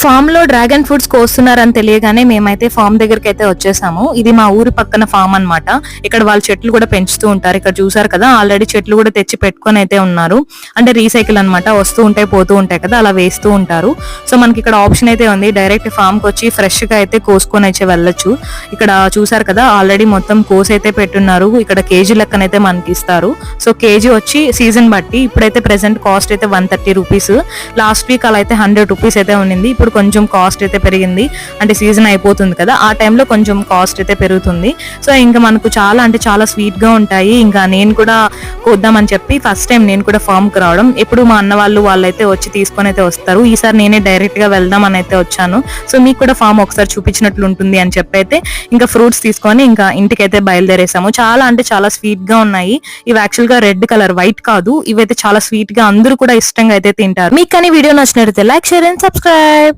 Form లో dragon fruits కోస్తున్నారని తెలియగానే మేమైతే ఫామ్ దగ్గరికి అయితే వచ్చేసాము. ఇది మా ఊరి పక్కన ఫామ్ అన్నమాట. ఇక్కడ వాళ్ళు చెట్లు కూడా పెంచుతూ ఉంటారు. ఇక్కడ చూసారు కదా, ఆల్రెడీ చెట్లు కూడా తెచ్చి పెట్టుకొని అయితే ఉన్నారు. అంటే రీసైకిల్ అన్నమాట, వస్తూ ఉంటాయి పోతూ ఉంటాయి కదా, అలా వేస్తూ ఉంటారు. సో మనకి ఇక్కడ ఆప్షన్ అయితే ఉంది, డైరెక్ట్ ఫామ్ కి వచ్చి ఫ్రెష్ గా అయితే కోసుకొని అయితే వెళ్ళొచ్చు. ఇక్కడ చూసారు కదా, ఆల్రెడీ మొత్తం కోసి అయితే పెట్టున్నారు. ఇక్కడ కేజీ లెక్కనైతే మనకి ఇస్తారు. సో కేజీ వచ్చి సీజన్ బట్టి ఇప్పుడైతే ప్రెసెంట్ కాస్ట్ అయితే 130 రూపీస్. లాస్ట్ వీక్ అలా అయితే 100 రూపీస్ అయితే ఉన్నింది. ఇప్పుడు కొంచెం కాస్ట్ అయితే పెరిగింది, అంటే సీజన్ అయిపోతుంది కదా, ఆ టైంలో కొంచెం కాస్ట్ అయితే పెరుగుతుంది. సో ఇంకా మనకు చాలా అంటే చాలా స్వీట్ గా ఉంటాయి. ఇంకా నేను కూడా కోద్దామని చెప్పి ఫస్ట్ టైం నేను కూడా ఫామ్ కి రావడం. ఎప్పుడు మా అన్న వాళ్ళైతే వచ్చి తీసుకొని అయితే వస్తారు. ఈసారి నేనే డైరెక్ట్ గా వెళ్దాం అని అయితే వచ్చాను. సో మీకు కూడా ఫామ్ ఒకసారి చూపించినట్లు ఉంటుంది అని చెప్పి అయితే ఇంకా ఫ్రూట్స్ తీసుకొని ఇంకా ఇంటికి అయితే బయలుదేరేసాము. చాలా అంటే చాలా స్వీట్ గా ఉన్నాయి. ఇవి యాక్చువల్ గా రెడ్ కలర్, వైట్ కాదు. ఇవైతే చాలా స్వీట్ గా అందరూ కూడా ఇష్టంగా అయితే తింటారు. మీకు కానీ వీడియో నచ్చినట్లయితే లైక్, షేర్ అండ్ సబ్స్క్రైబ్.